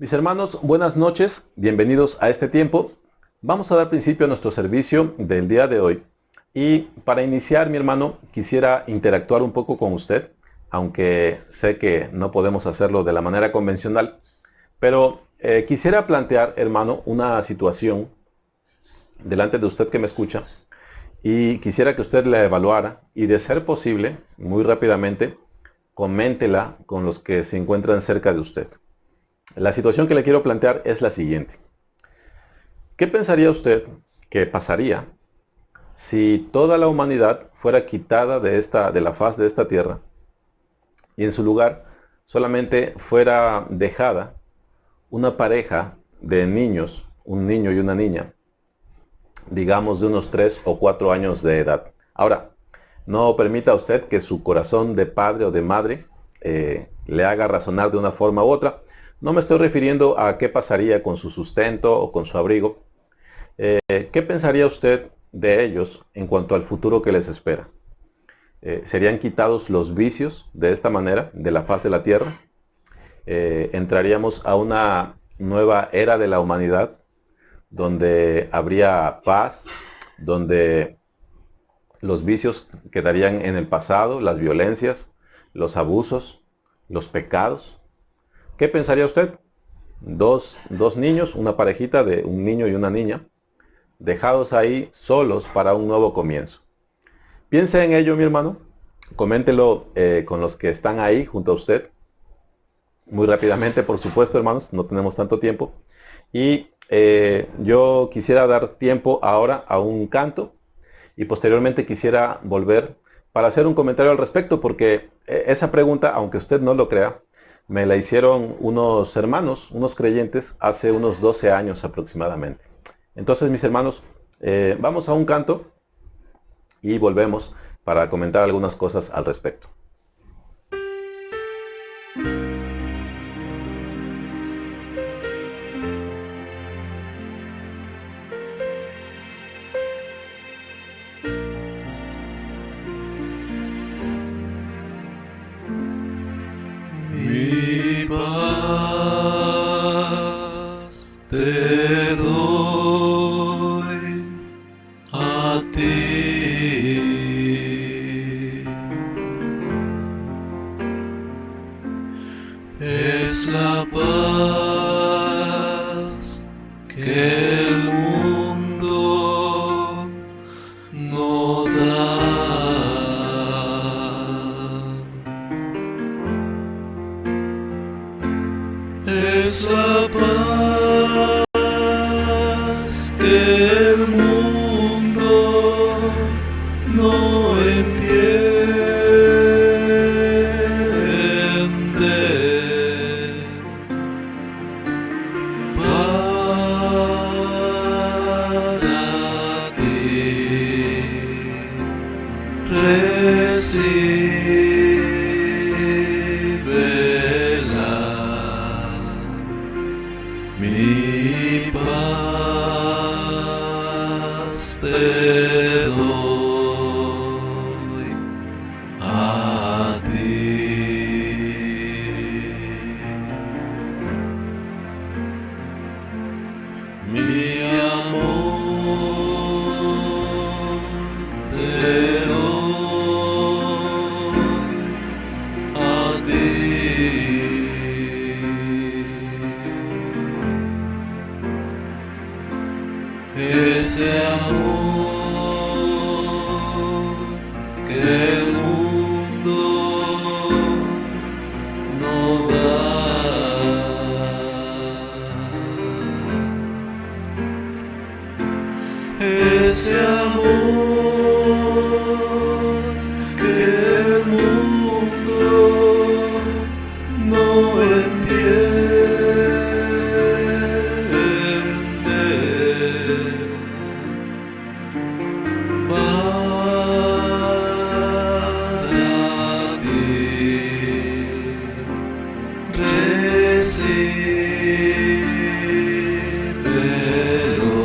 Mis hermanos, buenas noches, bienvenidos a este tiempo. Vamos a dar principio a nuestro servicio del día de hoy. Y para iniciar, mi hermano, quisiera interactuar un poco con usted, aunque sé que no podemos hacerlo de la manera convencional, pero quisiera plantear, hermano, una situación delante de usted que me escucha y quisiera que usted la evaluara y, de ser posible, muy rápidamente, coméntela con los que se encuentran cerca de usted. La situación que le quiero plantear es la siguiente. ¿Qué pensaría usted que pasaría si toda la humanidad fuera quitada de la faz de esta tierra y en su lugar solamente fuera dejada una pareja de niños, un niño y una niña, digamos de unos 3 o 4 años de edad? Ahora, no permita usted que su corazón de padre o de madre le haga razonar de una forma u otra. No me estoy refiriendo a qué pasaría con su sustento o con su abrigo. ¿Qué pensaría usted de ellos en cuanto al futuro que les espera? ¿Serían quitados los vicios de esta manera de la faz de la tierra? ¿Entraríamos a una nueva era de la humanidad donde habría paz, donde los vicios quedarían en el pasado, las violencias, los abusos, los pecados? ¿Qué pensaría usted? Dos niños, una parejita de un niño y una niña, dejados ahí solos para un nuevo comienzo. Piense en ello, mi hermano. Coméntelo con los que están ahí junto a usted. Muy rápidamente, por supuesto, hermanos, no tenemos tanto tiempo. Y yo quisiera dar tiempo ahora a un canto y posteriormente quisiera volver para hacer un comentario al respecto, porque esa pregunta, aunque usted no lo crea, me la hicieron unos hermanos, unos creyentes, hace unos 12 años aproximadamente. Entonces, mis hermanos, vamos a un canto y volvemos para comentar algunas cosas al respecto. Mi paz te doy a ti, es la paz que el mundo no da. Es la paz que el mundo no entiende. Para ti recíbela. Mi paz te doy a ti. Mi amor te doy a ti. Ese amor que el mundo no da. Ese amor que el mundo no entiende. Para ti recíbelo.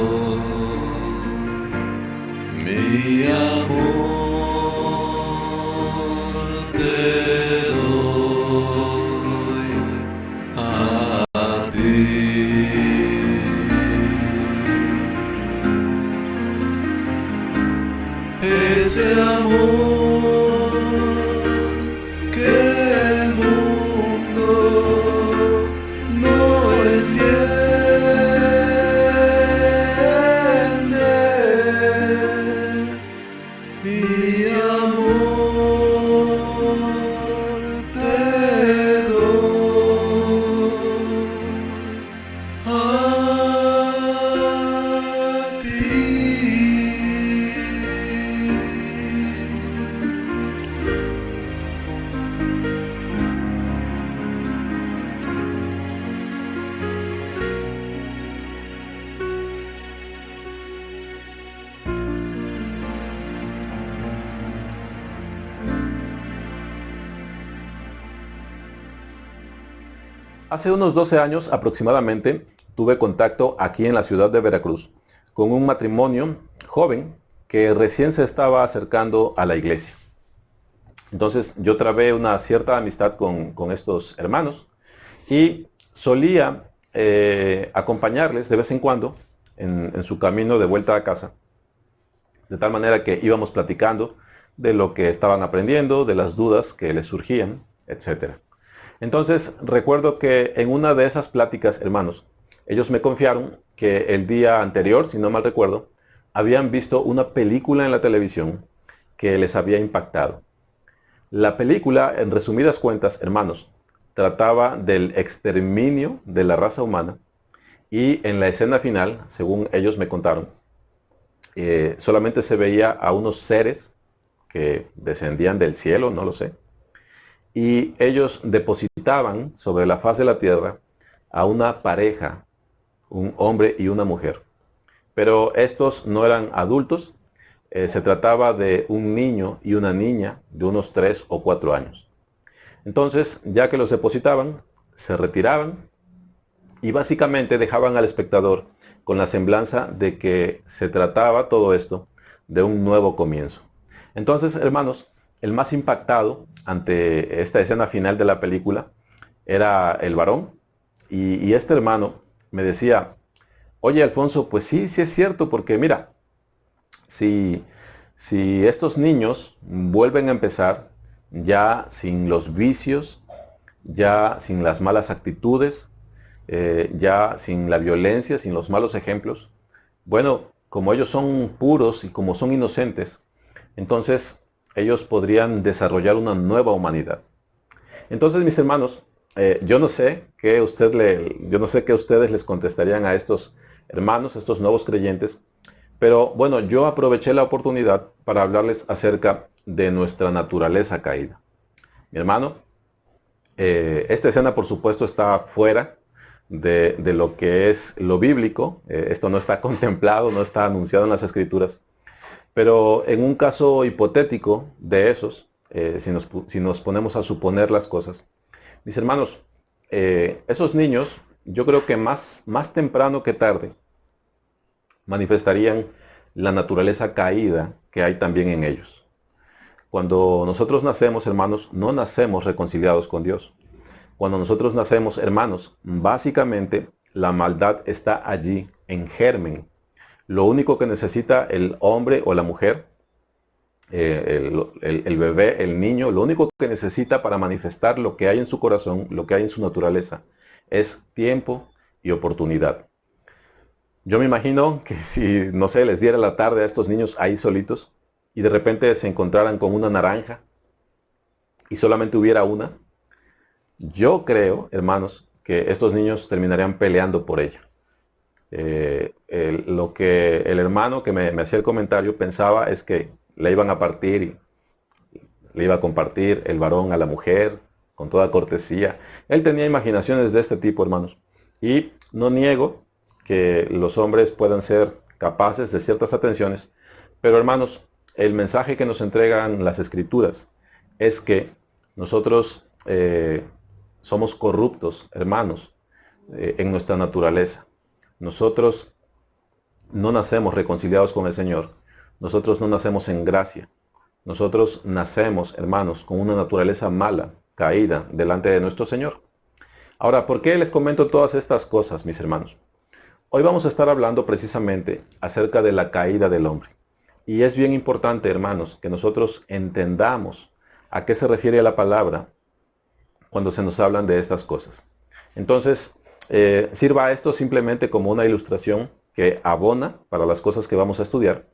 Mi amor te doy a ti. ese amor que el mundo no entiende. Mi amor te doy a ti. Hace unos 12 años aproximadamente tuve contacto aquí en la ciudad de Veracruz con un matrimonio joven que recién se estaba acercando a la iglesia. Entonces yo trabé una cierta amistad con estos hermanos y solía acompañarles de vez en cuando en su camino de vuelta a casa, de tal manera que íbamos platicando de lo que estaban aprendiendo, de las dudas que les surgían, etc. Entonces recuerdo que en una de esas pláticas, hermanos, ellos me confiaron que el día anterior, si no mal recuerdo, habían visto una película en la televisión que les había impactado. La película, en resumidas cuentas, hermanos, trataba del exterminio de la raza humana y en la escena final, según ellos me contaron, solamente se veía a unos seres que descendían del cielo, no lo sé, y ellos depositaban sobre la faz de la tierra a una pareja, un hombre y una mujer. Pero estos no eran adultos, se trataba de un niño y una niña de unos 3 o 4 años. Entonces, ya que los depositaban, se retiraban y básicamente dejaban al espectador con la semblanza de que se trataba todo esto de un nuevo comienzo. Entonces, hermanos, el más impactado ante esta escena final de la película era el varón y este hermano me decía: oye, Alfonso, pues sí es cierto, porque mira, si estos niños vuelven a empezar ya sin los vicios, ya sin las malas actitudes, ya sin la violencia, sin los malos ejemplos, bueno, como ellos son puros y como son inocentes, entonces ellos podrían desarrollar una nueva humanidad. Entonces, mis hermanos, yo no sé qué ustedes les contestarían a estos hermanos, estos nuevos creyentes, pero bueno, yo aproveché la oportunidad para hablarles acerca de nuestra naturaleza caída. Mi hermano, esta escena por supuesto está fuera de lo que es lo bíblico. Esto no está contemplado, no está anunciado en las Escrituras. Pero en un caso hipotético de esos, si nos ponemos a suponer las cosas, mis hermanos, esos niños, yo creo que más temprano que tarde, manifestarían la naturaleza caída que hay también en ellos. Cuando nosotros nacemos, hermanos, no nacemos reconciliados con Dios. Cuando nosotros nacemos, hermanos, básicamente la maldad está allí, en germen. Lo único que necesita el hombre o la mujer, el bebé, el niño, lo único que necesita para manifestar lo que hay en su corazón, lo que hay en su naturaleza, es tiempo y oportunidad. Yo me imagino que si, no sé, les diera la tarde a estos niños ahí solitos y de repente se encontraran con una naranja y solamente hubiera una, yo creo, hermanos, que estos niños terminarían peleando por ella. Lo que el hermano que me hacía el comentario pensaba es que le iban a partir y le iba a compartir el varón a la mujer con toda cortesía. Él tenía imaginaciones de este tipo, hermanos. Y no niego que los hombres puedan ser capaces de ciertas atenciones, pero hermanos, el mensaje que nos entregan las Escrituras es que nosotros somos corruptos, hermanos, en nuestra naturaleza. Nosotros no nacemos reconciliados con el Señor. Nosotros no nacemos en gracia. Nosotros nacemos, hermanos, con una naturaleza mala, caída, delante de nuestro Señor. Ahora, ¿por qué les comento todas estas cosas, mis hermanos? Hoy vamos a estar hablando precisamente acerca de la caída del hombre. Y es bien importante, hermanos, que nosotros entendamos a qué se refiere la palabra cuando se nos hablan de estas cosas. Entonces, sirva esto simplemente como una ilustración que abona para las cosas que vamos a estudiar.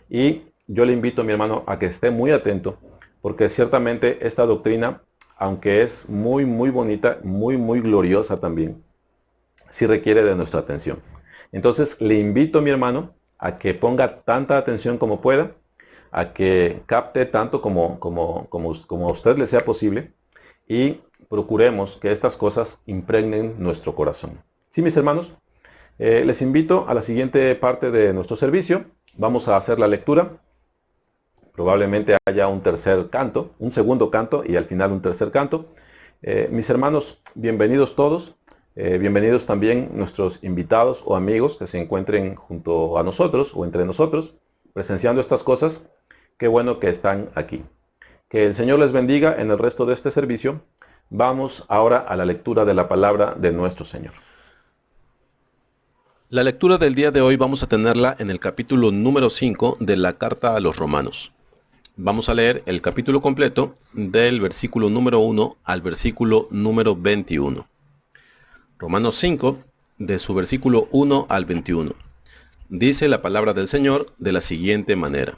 Y yo le invito, mi hermano, a que esté muy atento, porque ciertamente esta doctrina, aunque es muy, muy bonita, muy, muy gloriosa también, sí requiere de nuestra atención. Entonces, le invito, mi hermano, a que ponga tanta atención como pueda, a que capte tanto como a usted le sea posible, y procuremos que estas cosas impregnen nuestro corazón. Sí, mis hermanos, les invito a la siguiente parte de nuestro servicio. Vamos a hacer la lectura. Probablemente haya un tercer canto, un segundo canto y al final un tercer canto. Mis hermanos, bienvenidos todos. Bienvenidos también nuestros invitados o amigos que se encuentren junto a nosotros o entre nosotros, presenciando estas cosas. Qué bueno que están aquí. Que el Señor les bendiga en el resto de este servicio. Vamos ahora a la lectura de la palabra de nuestro Señor. La lectura del día de hoy vamos a tenerla en el capítulo número 5 de la carta a los Romanos. Vamos a leer el capítulo completo del versículo número 1 al versículo número 21. Romanos 5, de su versículo 1 al 21. Dice la palabra del Señor de la siguiente manera.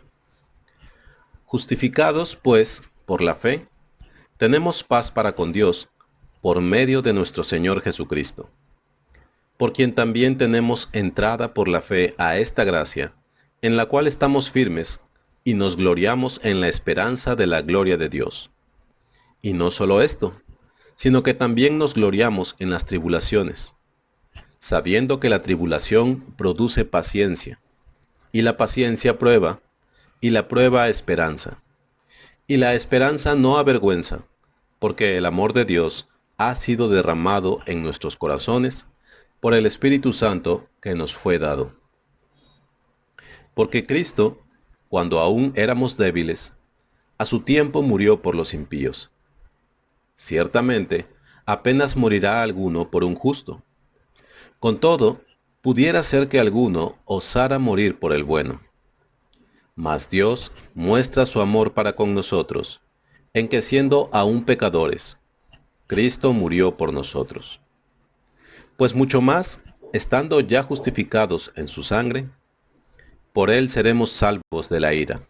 Justificados, pues, por la fe, tenemos paz para con Dios, por medio de nuestro Señor Jesucristo, por quien también tenemos entrada por la fe a esta gracia, en la cual estamos firmes, y nos gloriamos en la esperanza de la gloria de Dios. Y no solo esto, sino que también nos gloriamos en las tribulaciones, sabiendo que la tribulación produce paciencia, y la paciencia prueba, y la prueba esperanza. Y la esperanza no avergüenza, porque el amor de Dios ha sido derramado en nuestros corazones por el Espíritu Santo que nos fue dado. Porque Cristo, cuando aún éramos débiles, a su tiempo murió por los impíos. Ciertamente, apenas morirá alguno por un justo. Con todo, pudiera ser que alguno osara morir por el bueno. Mas Dios muestra su amor para con nosotros, en que siendo aún pecadores, Cristo murió por nosotros. Pues mucho más, estando ya justificados en su sangre, por él seremos salvos de la ira.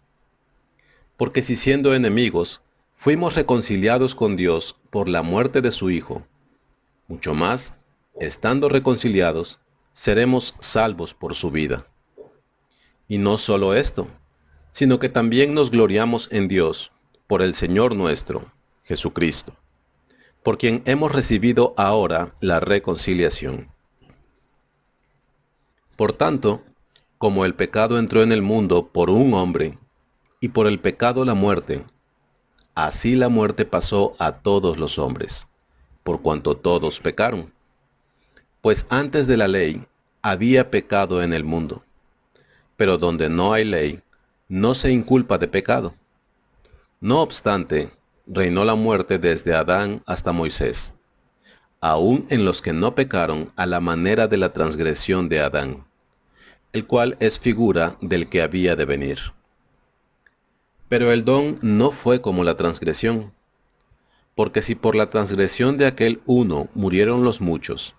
Porque si siendo enemigos, fuimos reconciliados con Dios por la muerte de su Hijo, mucho más, estando reconciliados, seremos salvos por su vida. Y no solo esto, sino que también nos gloriamos en Dios, por el Señor nuestro, Jesucristo, por quien hemos recibido ahora la reconciliación. Por tanto, como el pecado entró en el mundo por un hombre, y por el pecado la muerte, así la muerte pasó a todos los hombres, por cuanto todos pecaron. Pues antes de la ley había pecado en el mundo, pero donde no hay ley, no se inculpa de pecado. No obstante, reinó la muerte desde Adán hasta Moisés, aun en los que no pecaron a la manera de la transgresión de Adán, el cual es figura del que había de venir. Pero el don no fue como la transgresión, porque si por la transgresión de aquel uno murieron los muchos,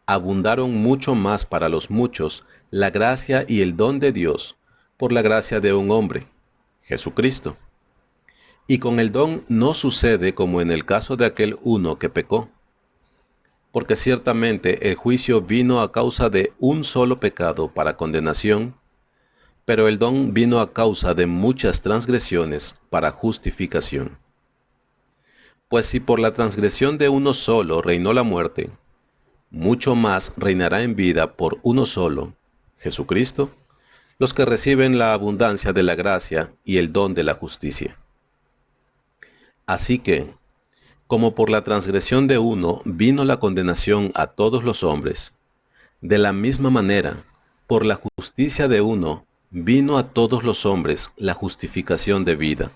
abundaron mucho más para los muchos la gracia y el don de Dios por la gracia de un hombre, Jesucristo. Y con el don no sucede como en el caso de aquel uno que pecó, porque ciertamente el juicio vino a causa de un solo pecado para condenación, pero el don vino a causa de muchas transgresiones para justificación. Pues si por la transgresión de uno solo reinó la muerte, mucho más reinará en vida por uno solo, Jesucristo, los que reciben la abundancia de la gracia y el don de la justicia. Así que, como por la transgresión de uno vino la condenación a todos los hombres, de la misma manera, por la justicia de uno vino a todos los hombres la justificación de vida.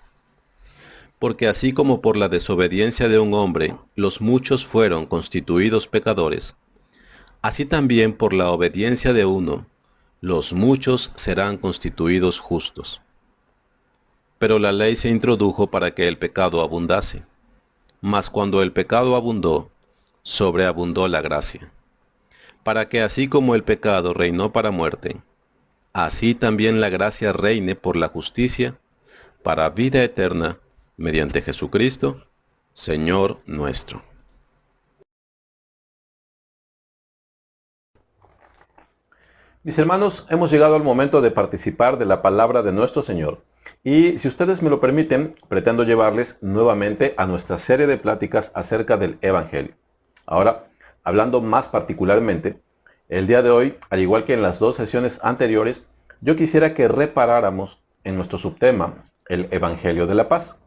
Porque así como por la desobediencia de un hombre los muchos fueron constituidos pecadores, así también por la obediencia de uno los muchos serán constituidos justos. Pero la ley se introdujo para que el pecado abundase. Mas cuando el pecado abundó, sobreabundó la gracia. Para que así como el pecado reinó para muerte, así también la gracia reine por la justicia, para vida eterna, mediante Jesucristo, Señor nuestro. Mis hermanos, hemos llegado al momento de participar de la palabra de nuestro Señor. Y si ustedes me lo permiten, pretendo llevarles nuevamente a nuestra serie de pláticas acerca del Evangelio. Ahora, hablando más particularmente, el día de hoy, al igual que en las dos sesiones anteriores, yo quisiera que reparáramos en nuestro subtema, el Evangelio de la Paz.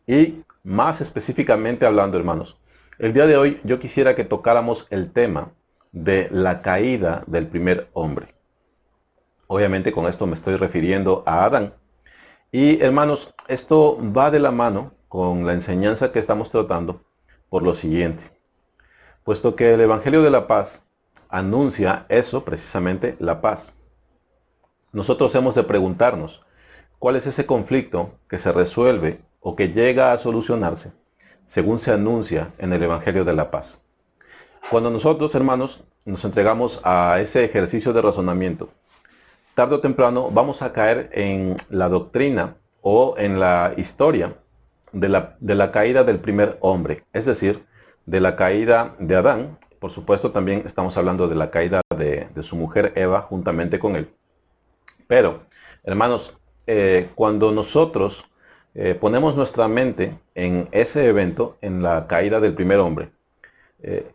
Y más específicamente hablando, hermanos, el día de hoy yo quisiera que tocáramos el tema de la caída del primer hombre. Obviamente con esto me estoy refiriendo a Adán. Y hermanos, esto va de la mano con la enseñanza que estamos tratando por lo siguiente. Puesto que el Evangelio de la Paz anuncia eso, precisamente la paz. Nosotros hemos de preguntarnos, ¿cuál es ese conflicto que se resuelve o que llega a solucionarse según se anuncia en el Evangelio de la Paz? Cuando nosotros, hermanos, nos entregamos a ese ejercicio de razonamiento, tarde o temprano vamos a caer en la doctrina o en la historia de la caída del primer hombre, es decir, de la caída de Adán. Por supuesto, también estamos hablando de la caída de su mujer Eva juntamente con él. Pero, hermanos, cuando nosotros ponemos nuestra mente en ese evento, en la caída del primer hombre,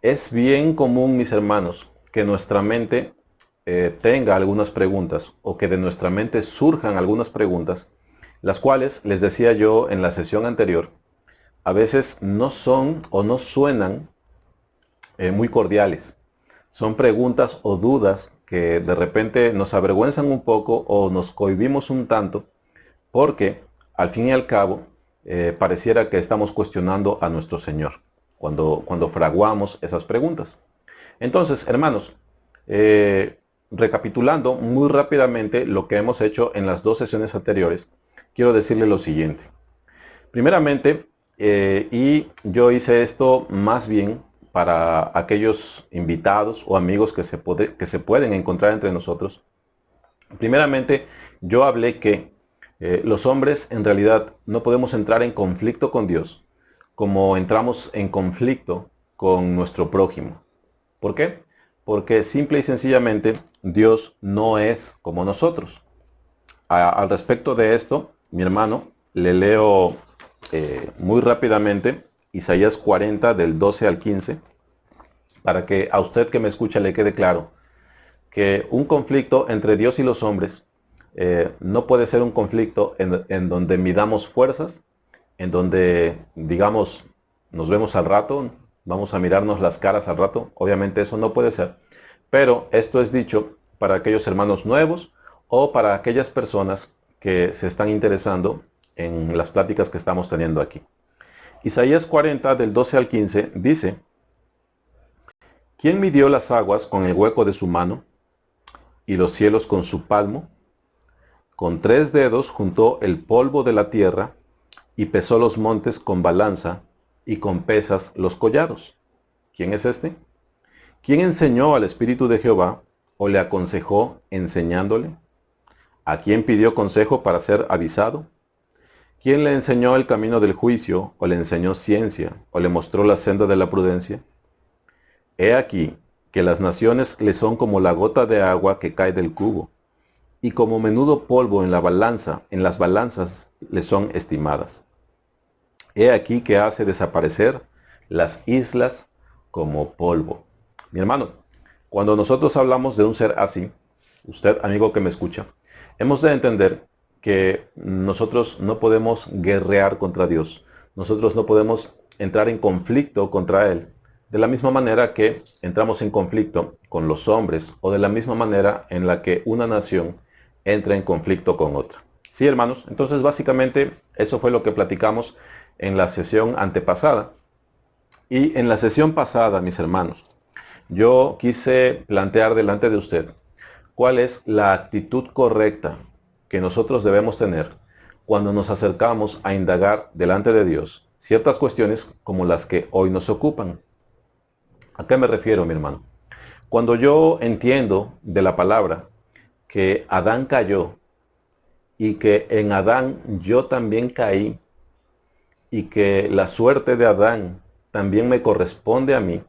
es bien común, mis hermanos, que nuestra mente tenga algunas preguntas o que de nuestra mente surjan algunas preguntas, las cuales, les decía yo en la sesión anterior, a veces no son o no suenan muy cordiales. Son preguntas o dudas que de repente nos avergüenzan un poco o nos cohibimos un tanto, porque al fin y al cabo pareciera que estamos cuestionando a nuestro Señor cuando fraguamos esas preguntas. Entonces, hermanos, recapitulando muy rápidamente lo que hemos hecho en las dos sesiones anteriores, quiero decirle lo siguiente. Primeramente, y yo hice esto más bien para aquellos invitados o amigos que se pueden encontrar entre nosotros. Primeramente, yo hablé que los hombres en realidad no podemos entrar en conflicto con Dios como entramos en conflicto con nuestro prójimo. ¿Por qué? Porque simple y sencillamente Dios no es como nosotros. Al respecto de esto, mi hermano, le leo muy rápidamente Isaías 40 del 12 al 15, para que a usted que me escucha le quede claro que un conflicto entre Dios y los hombres no puede ser un conflicto en donde midamos fuerzas, en donde, digamos, nos vemos al rato, vamos a mirarnos las caras al rato. Obviamente eso no puede ser. Pero esto es dicho para aquellos hermanos nuevos o para aquellas personas que se están interesando en las pláticas que estamos teniendo aquí. Isaías 40 del 12 al 15 dice: ¿Quién midió las aguas con el hueco de su mano y los cielos con su palmo? Con 3 dedos juntó el polvo de la tierra y pesó los montes con balanza y con pesas los collados. ¿Quién es este? ¿Quién enseñó al Espíritu de Jehová o le aconsejó enseñándole? ¿A quién pidió consejo para ser avisado? ¿Quién le enseñó el camino del juicio o le enseñó ciencia o le mostró la senda de la prudencia? He aquí que las naciones le son como la gota de agua que cae del cubo, y como menudo polvo en las balanzas le son estimadas. He aquí que hace desaparecer las islas como polvo. Mi hermano, cuando nosotros hablamos de un ser así, usted, amigo que me escucha, hemos de entender que nosotros no podemos guerrear contra Dios. Nosotros no podemos entrar en conflicto contra Él, de la misma manera que entramos en conflicto con los hombres, o de la misma manera en la que una nación entra en conflicto con otra. Sí, hermanos, entonces básicamente eso fue lo que platicamos en la sesión antepasada. Y en la sesión pasada, mis hermanos, yo quise plantear delante de usted cuál es la actitud correcta que nosotros debemos tener cuando nos acercamos a indagar delante de Dios ciertas cuestiones como las que hoy nos ocupan. ¿A qué me refiero, mi hermano? Cuando yo entiendo de la palabra que Adán cayó y que en Adán yo también caí y que la suerte de Adán también me corresponde a mí,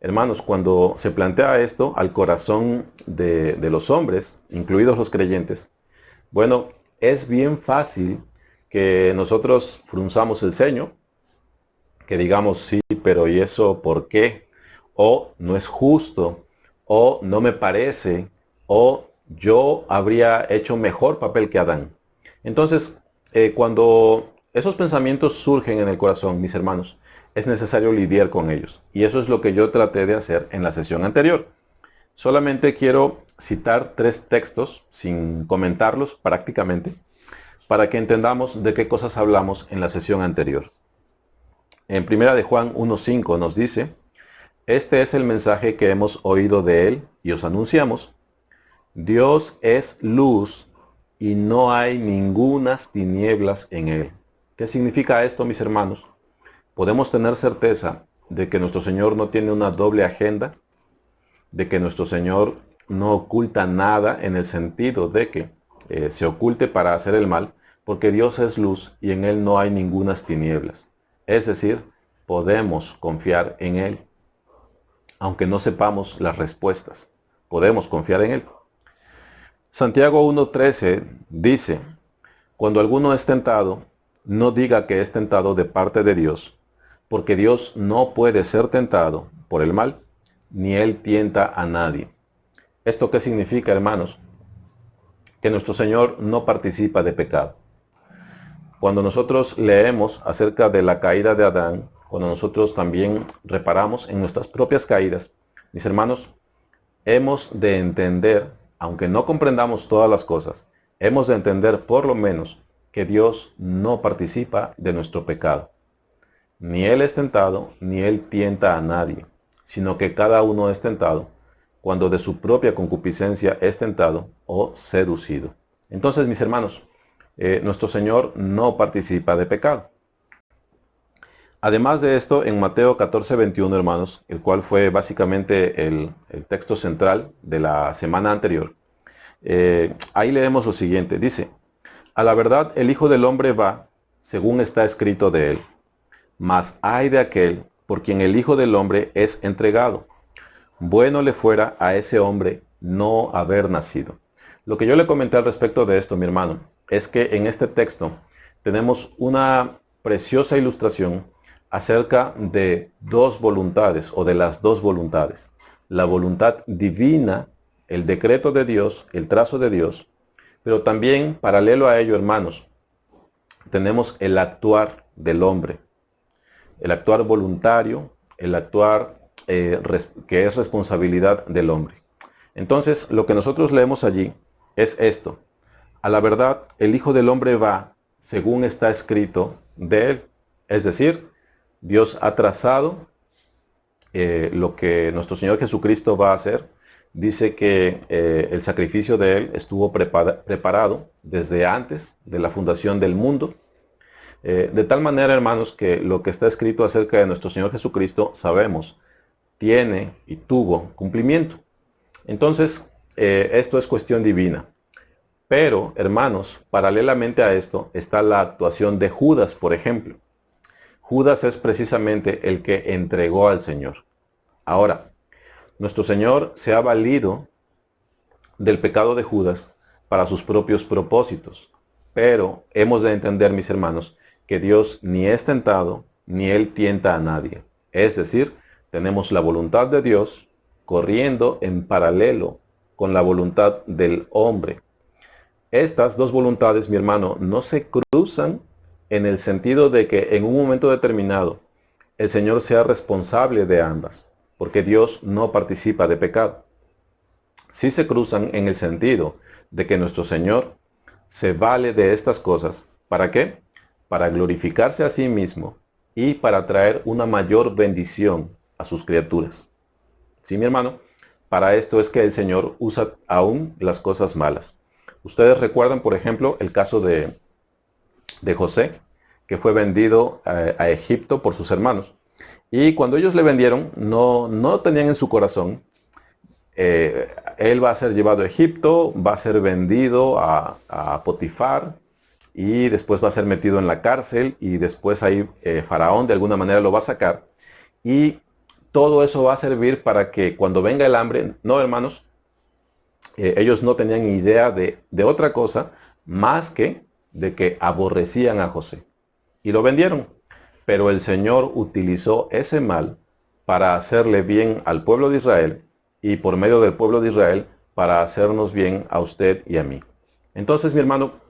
hermanos, cuando se plantea esto al corazón de los hombres, incluidos los creyentes, bueno, es bien fácil que nosotros frunzamos el ceño, que digamos, sí, pero ¿y eso por qué? O no es justo, o no me parece, o yo habría hecho mejor papel que Adán. Entonces, cuando esos pensamientos surgen en el corazón, mis hermanos, es necesario lidiar con ellos. Y eso es lo que yo traté de hacer en la sesión anterior. Solamente quiero citar 3 textos, sin comentarlos prácticamente, para que entendamos de qué cosas hablamos en la sesión anterior. En 1 de Juan 1:5 nos dice: este es el mensaje que hemos oído de él y os anunciamos. Dios es luz y no hay ningunas tinieblas en él. ¿Qué significa esto, mis hermanos? Podemos tener certeza de que nuestro Señor no tiene una doble agenda, de que nuestro Señor no oculta nada en el sentido de que se oculte para hacer el mal, porque Dios es luz y en él no hay ningunas tinieblas. Es decir, podemos confiar en él. Aunque no sepamos las respuestas, podemos confiar en él. Santiago 1:13 dice: cuando alguno es tentado, no diga que es tentado de parte de Dios, porque Dios no puede ser tentado por el mal, ni él tienta a nadie. ¿Esto qué significa, hermanos? Que nuestro Señor no participa de pecado. Cuando nosotros leemos acerca de la caída de Adán, cuando nosotros también reparamos en nuestras propias caídas, mis hermanos, hemos de entender, aunque no comprendamos todas las cosas, hemos de entender por lo menos que Dios no participa de nuestro pecado. Ni Él es tentado, ni Él tienta a nadie, sino que cada uno es tentado cuando de su propia concupiscencia es tentado o seducido. Entonces, mis hermanos, nuestro Señor no participa de pecado. Además de esto, en Mateo 14:21, hermanos, el cual fue básicamente el texto central de la semana anterior, ahí leemos lo siguiente. Dice: a la verdad el Hijo del Hombre va, según está escrito de él. Mas ay de aquel por quien el Hijo del Hombre es entregado. Bueno le fuera a ese hombre no haber nacido. Lo que yo le comenté al respecto de esto, mi hermano, es que en este texto tenemos una preciosa ilustración acerca de 2 voluntades o de las 2 voluntades. La voluntad divina, el decreto de Dios, el trazo de Dios, pero también paralelo a ello, hermanos, tenemos el actuar del hombre, el actuar voluntario, el actuar que es responsabilidad del hombre. Entonces, lo que nosotros leemos allí es esto: a la verdad, el Hijo del Hombre va según está escrito de él. Es decir, Dios ha trazado lo que nuestro Señor Jesucristo va a hacer. Dice que el sacrificio de él estuvo preparado desde antes de la fundación del mundo. De tal manera, hermanos, que lo que está escrito acerca de nuestro Señor Jesucristo, sabemos, tiene y tuvo cumplimiento. Entonces, esto es cuestión divina. Pero, hermanos, paralelamente a esto está la actuación de Judas, por ejemplo. Judas es precisamente el que entregó al Señor. Ahora, nuestro Señor se ha valido del pecado de Judas para sus propios propósitos. Pero hemos de entender, mis hermanos, que Dios ni es tentado, ni Él tienta a nadie. Es decir, tenemos la voluntad de Dios corriendo en paralelo con la voluntad del hombre. Estas 2 voluntades, mi hermano, no se cruzan en el sentido de que en un momento determinado el Señor sea responsable de ambas, porque Dios no participa de pecado. Sí se cruzan en el sentido de que nuestro Señor se vale de estas cosas. ¿Para qué? Para glorificarse a sí mismo y para traer una mayor bendición a sus criaturas. Sí, mi hermano, para esto es que el Señor usa aún las cosas malas. Ustedes recuerdan, por ejemplo, el caso de de José, que fue vendido a Egipto por sus hermanos. Y cuando ellos le vendieron, no tenían en su corazón, él va a ser llevado a Egipto, va a ser vendido a Potifar, y después va a ser metido en la cárcel, y después ahí Faraón de alguna manera lo va a sacar. Y todo eso va a servir para que cuando venga el hambre, no, hermanos, ellos no tenían idea de otra cosa más que de que aborrecían a José. Y lo vendieron. Pero el Señor utilizó ese mal para hacerle bien al pueblo de Israel, y por medio del pueblo de Israel para hacernos bien a usted y a mí. Entonces, mi hermano,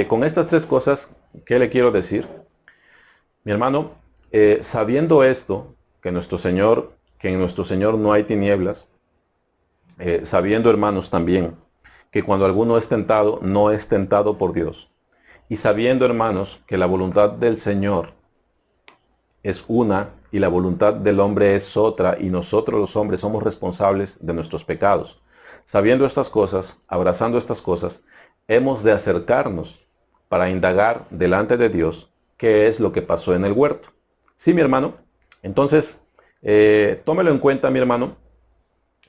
con estas tres cosas, ¿qué le quiero decir? Mi hermano, sabiendo esto, que en nuestro Señor no hay tinieblas, sabiendo, hermanos, también que cuando alguno es tentado, no es tentado por Dios, y sabiendo, hermanos, que la voluntad del Señor es una y la voluntad del hombre es otra, y nosotros los hombres somos responsables de nuestros pecados. Sabiendo estas cosas, abrazando estas cosas, hemos de acercarnos para indagar delante de Dios qué es lo que pasó en el huerto. ¿Sí, mi hermano? Entonces, tómelo en cuenta, mi hermano,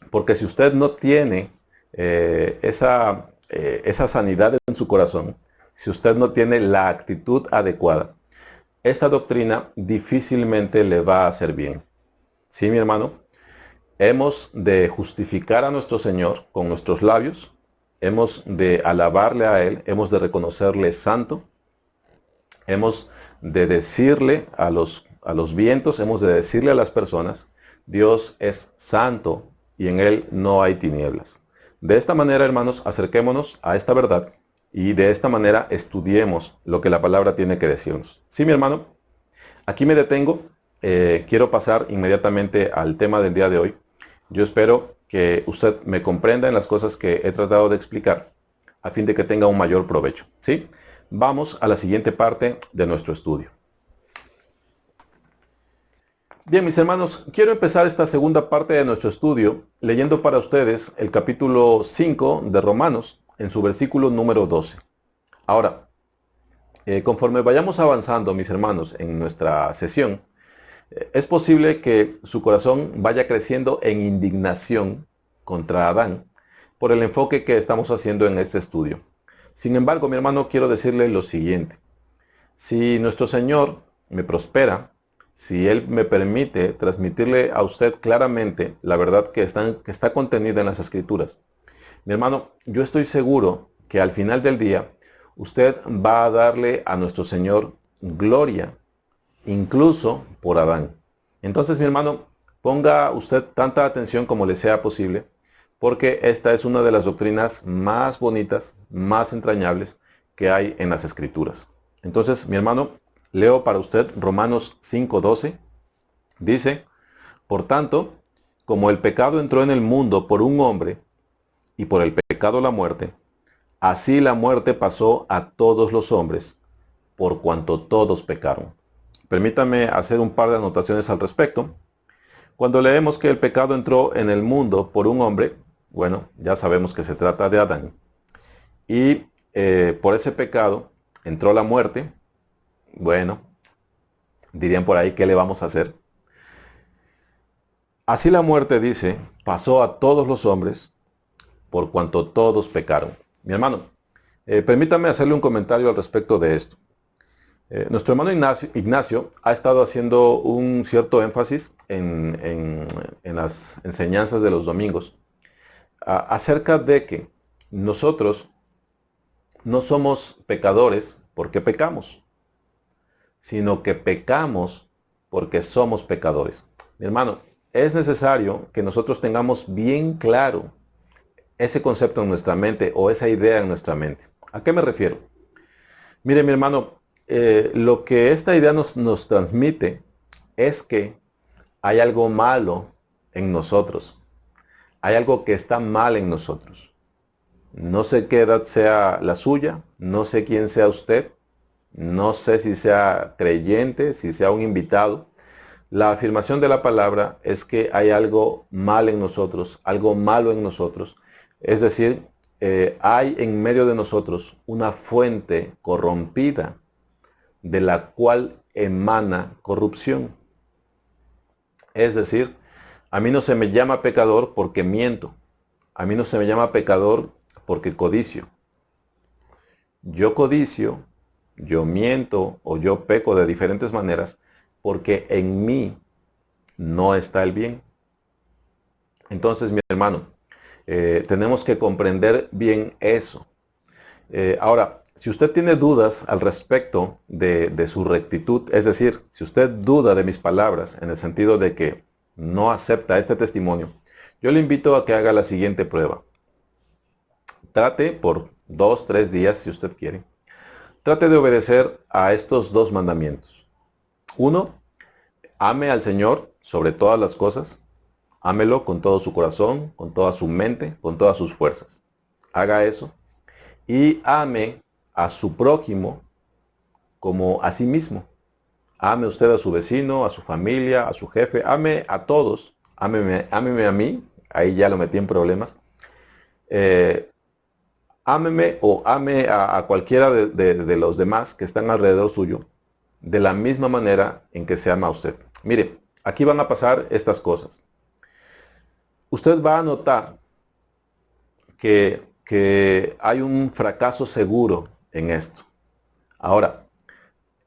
porque si usted no tiene esa sanidad en su corazón, si usted no tiene la actitud adecuada, esta doctrina difícilmente le va a hacer bien. ¿Sí, mi hermano? Hemos de justificar a nuestro Señor con nuestros labios, hemos de alabarle a Él, hemos de reconocerle santo, hemos de decirle a los vientos, hemos de decirle a las personas, Dios es santo y en Él no hay tinieblas. De esta manera, hermanos, acerquémonos a esta verdad, y de esta manera estudiemos lo que la palabra tiene que decirnos. ¿Sí, mi hermano? Aquí me detengo. Quiero pasar inmediatamente al tema del día de hoy. Yo espero que usted me comprenda en las cosas que he tratado de explicar, a fin de que tenga un mayor provecho. ¿Sí? Vamos a la siguiente parte de nuestro estudio. Bien, mis hermanos, quiero empezar esta segunda parte de nuestro estudio leyendo para ustedes el capítulo 5 de Romanos, en su versículo número 12. Ahora, conforme vayamos avanzando, mis hermanos, en nuestra sesión, es posible que su corazón vaya creciendo en indignación contra Adán por el enfoque que estamos haciendo en este estudio. Sin embargo, mi hermano, quiero decirle lo siguiente. Si nuestro Señor me prospera, si Él me permite transmitirle a usted claramente la verdad que está contenida en las Escrituras, mi hermano, yo estoy seguro que al final del día usted va a darle a nuestro Señor gloria, incluso por Adán. Entonces, mi hermano, ponga usted tanta atención como le sea posible, porque esta es una de las doctrinas más bonitas, más entrañables que hay en las Escrituras. Entonces, mi hermano, leo para usted Romanos 5:12. Dice, por tanto, como el pecado entró en el mundo por un hombre, y por el pecado la muerte, así la muerte pasó a todos los hombres, por cuanto todos pecaron. Permítame hacer un par de anotaciones al respecto. Cuando leemos que el pecado entró en el mundo por un hombre, bueno, ya sabemos que se trata de Adán. Y por ese pecado entró la muerte. Bueno, dirían por ahí, ¿qué le vamos a hacer? Así la muerte, dice, pasó a todos los hombres, por cuanto todos pecaron. Mi hermano, permítame hacerle un comentario al respecto de esto. Nuestro hermano Ignacio ha estado haciendo un cierto énfasis en las enseñanzas de los domingos acerca de que nosotros no somos pecadores porque pecamos, sino que pecamos porque somos pecadores. Mi hermano, es necesario que nosotros tengamos bien claro ese concepto en nuestra mente, o esa idea en nuestra mente. ¿A qué me refiero? Mire, mi hermano, lo que esta idea nos transmite es que hay algo malo en nosotros. Hay algo que está mal en nosotros. No sé qué edad sea la suya, no sé quién sea usted, no sé si sea creyente, si sea un invitado. La afirmación de la palabra es que hay algo mal en nosotros, algo malo en nosotros. Es decir, hay en medio de nosotros una fuente corrompida de la cual emana corrupción. Es decir, a mí no se me llama pecador porque miento. A mí no se me llama pecador porque codicio. Yo codicio, yo miento o yo peco de diferentes maneras porque en mí no está el bien. Entonces, mi hermano, tenemos que comprender bien eso. Ahora, si usted tiene dudas al respecto de su rectitud, es decir, si usted duda de mis palabras en el sentido de que no acepta este testimonio, yo le invito a que haga la siguiente prueba. Trate por 2, 3 días, si usted quiere, trate de obedecer a estos 2 mandamientos. 1, ame al Señor sobre todas las cosas. Ámelo con todo su corazón, con toda su mente, con todas sus fuerzas. Haga eso. Y ame a su prójimo como a sí mismo. Ame usted a su vecino, a su familia, a su jefe. Ame a todos. Ámeme a mí. Ahí ya lo metí en problemas. Ámeme o ame a cualquiera de los demás que están alrededor suyo de la misma manera en que se ama a usted. Mire, aquí van a pasar estas cosas. Usted va a notar que hay un fracaso seguro en esto. Ahora,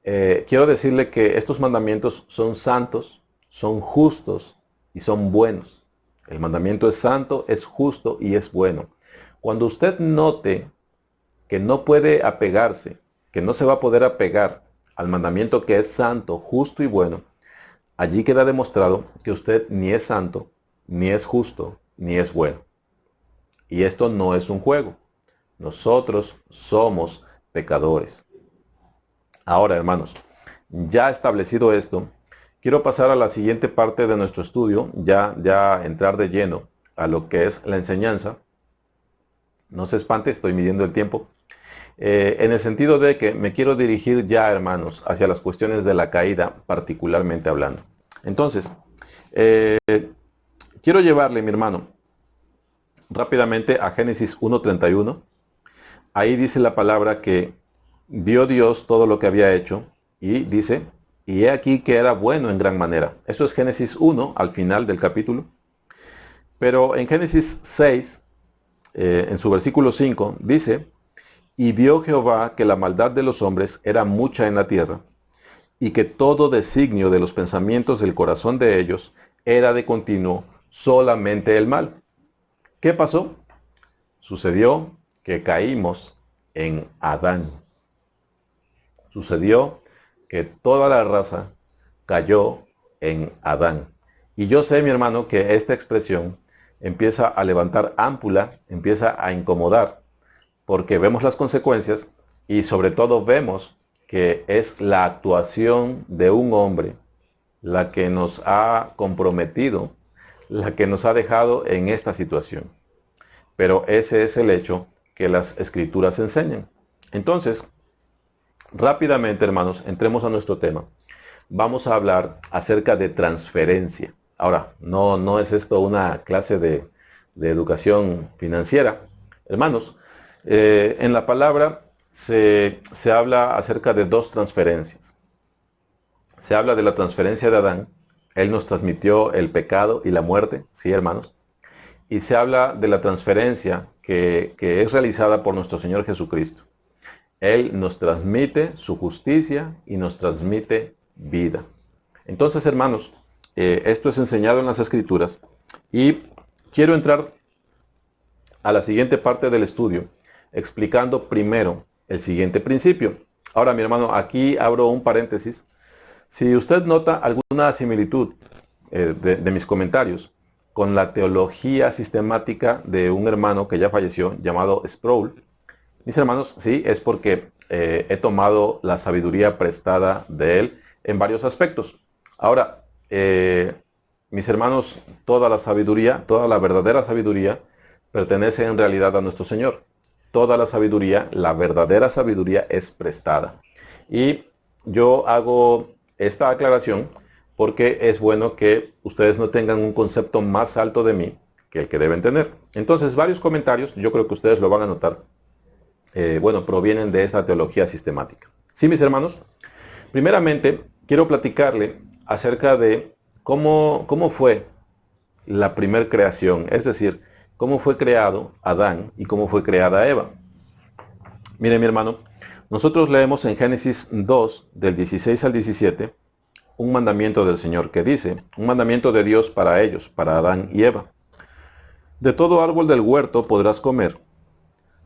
quiero decirle que estos mandamientos son santos, son justos y son buenos. El mandamiento es santo, es justo y es bueno. Cuando usted note que no puede apegarse, que no se va a poder apegar al mandamiento que es santo, justo y bueno, allí queda demostrado que usted ni es santo, ni es justo, ni es bueno. Y esto no es un juego. Nosotros somos pecadores. Ahora, hermanos, ya establecido esto, quiero pasar a la siguiente parte de nuestro estudio, ya entrar de lleno a lo que es la enseñanza. No se espante, estoy midiendo el tiempo. En el sentido de que me quiero dirigir ya, hermanos, hacia las cuestiones de la caída, particularmente hablando. Entonces, quiero llevarle, mi hermano, rápidamente a Génesis 1:31. Ahí dice la palabra que vio Dios todo lo que había hecho y dice, y he aquí que era bueno en gran manera. Eso es Génesis 1, al final del capítulo. Pero en Génesis 6, en su versículo 5, dice, y vio Jehová que la maldad de los hombres era mucha en la tierra, y que todo designio de los pensamientos del corazón de ellos era de continuo solamente el mal. ¿Qué pasó? Sucedió que caímos en Adán. Sucedió que toda la raza cayó en Adán. Y yo sé, mi hermano, que esta expresión empieza a levantar ámpula, empieza a incomodar, porque vemos las consecuencias y sobre todo vemos que es la actuación de un hombre la que nos ha comprometido, la que nos ha dejado en esta situación. Pero ese es el hecho que las escrituras enseñan. Entonces, rápidamente, hermanos, entremos a nuestro tema. Vamos a hablar acerca de transferencia. Ahora, no es esto una clase de educación financiera. Hermanos, en la palabra se habla acerca de 2 transferencias. Se habla de la transferencia de Adán. Él nos transmitió el pecado y la muerte, ¿sí, hermanos? Y se habla de la transferencia que es realizada por nuestro Señor Jesucristo. Él nos transmite su justicia y nos transmite vida. Entonces, hermanos, esto es enseñado en las Escrituras y quiero entrar a la siguiente parte del estudio, explicando primero el siguiente principio. Ahora, mi hermano, aquí abro un paréntesis. Si usted nota alguna similitud de mis comentarios con la teología sistemática de un hermano que ya falleció, llamado Sproul, mis hermanos, sí, es porque he tomado la sabiduría prestada de él en varios aspectos. Ahora, mis hermanos, toda la sabiduría, toda la verdadera sabiduría, pertenece en realidad a nuestro Señor. Toda la sabiduría, la verdadera sabiduría es prestada. Y yo hago esta aclaración porque es bueno que ustedes no tengan un concepto más alto de mí que el que deben tener. Entonces, varios comentarios, yo creo que ustedes lo van a notar, provienen de esta teología sistemática. Sí, mis hermanos. Primeramente, quiero platicarle acerca de cómo fue la primer creación, es decir, cómo fue creado Adán y cómo fue creada Eva. Mire, mi hermano, nosotros leemos en Génesis 2, del 16 al 17, un mandamiento del Señor que dice, un mandamiento de Dios para ellos, para Adán y Eva. De todo árbol del huerto podrás comer,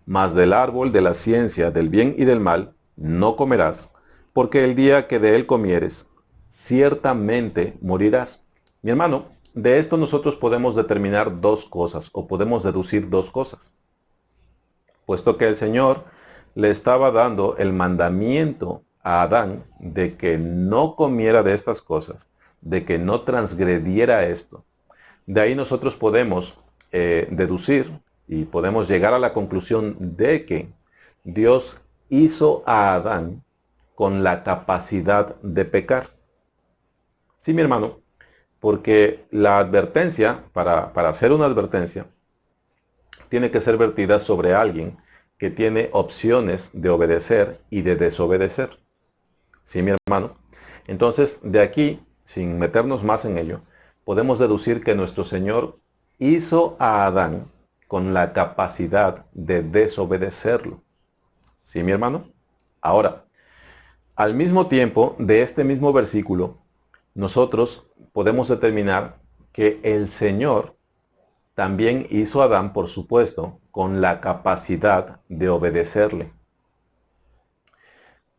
mas del árbol de la ciencia del bien y del mal no comerás, porque el día que de él comieres, ciertamente morirás. Mi hermano, de esto nosotros podemos determinar dos cosas, o podemos deducir dos cosas. Puesto que el Señor le estaba dando el mandamiento a Adán de que no comiera de estas cosas, de que no transgrediera esto. De ahí nosotros podemos deducir y podemos llegar a la conclusión de que Dios hizo a Adán con la capacidad de pecar. Sí, mi hermano, porque la advertencia, para hacer una advertencia, tiene que ser vertida sobre alguien que tiene opciones de obedecer y de desobedecer. Sí, mi hermano. Entonces, de aquí, sin meternos más en ello, podemos deducir que nuestro Señor hizo a Adán con la capacidad de desobedecerlo. ¿Sí, mi hermano? Ahora, al mismo tiempo de este mismo versículo, nosotros podemos determinar que el Señor también hizo a Adán, por supuesto, con la capacidad de obedecerle.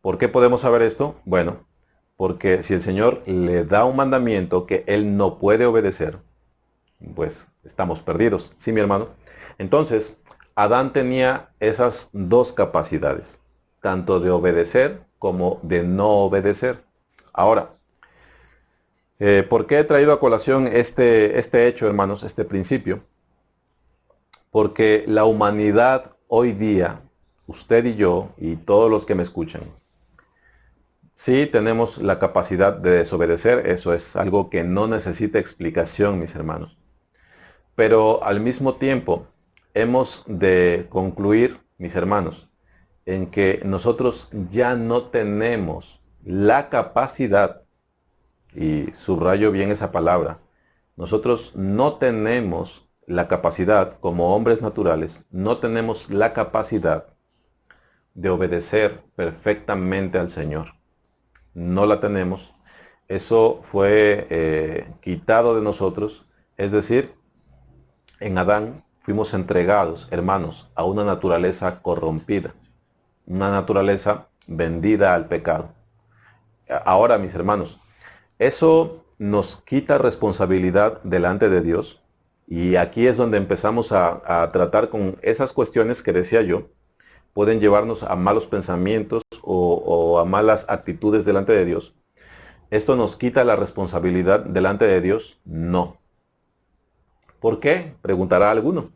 ¿Por qué podemos saber esto? Bueno, porque si el Señor le da un mandamiento que él no puede obedecer, pues estamos perdidos. ¿Sí, mi hermano? Entonces, Adán tenía esas dos capacidades, tanto de obedecer como de no obedecer. Ahora, ¿por qué he traído a colación este hecho, hermanos, este principio? Porque la humanidad hoy día, usted y yo, y todos los que me escuchan, sí tenemos la capacidad de desobedecer, eso es algo que no necesita explicación, mis hermanos. Pero al mismo tiempo, hemos de concluir, mis hermanos, en que nosotros ya no tenemos la capacidad, y subrayo bien esa palabra, nosotros no tenemos la capacidad, como hombres naturales, no tenemos la capacidad de obedecer perfectamente al Señor. No la tenemos. Eso fue quitado de nosotros. Es decir, en Adán fuimos entregados, hermanos, a una naturaleza corrompida, una naturaleza vendida al pecado. Ahora, mis hermanos, eso nos quita responsabilidad delante de Dios. Y aquí es donde empezamos a tratar con esas cuestiones que decía yo, pueden llevarnos a malos pensamientos o a malas actitudes delante de Dios. ¿Esto nos quita la responsabilidad delante de Dios? No. ¿Por qué? Preguntará alguno.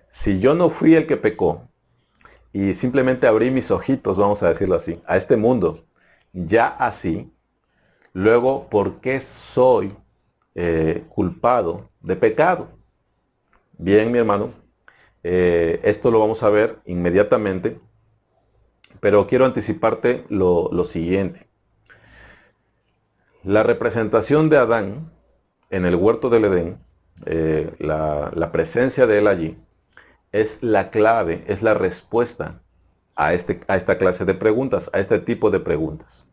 Si yo no fui el que pecó y simplemente abrí mis ojitos, vamos a decirlo así, a este mundo, ya así, luego, ¿por qué soy culpado de pecado? Bien, mi hermano, esto lo vamos a ver inmediatamente, pero quiero anticiparte lo siguiente. La representación de Adán en el huerto del Edén, la presencia de él allí, es la clave, es la respuesta a esta clase de preguntas, a este tipo de preguntas.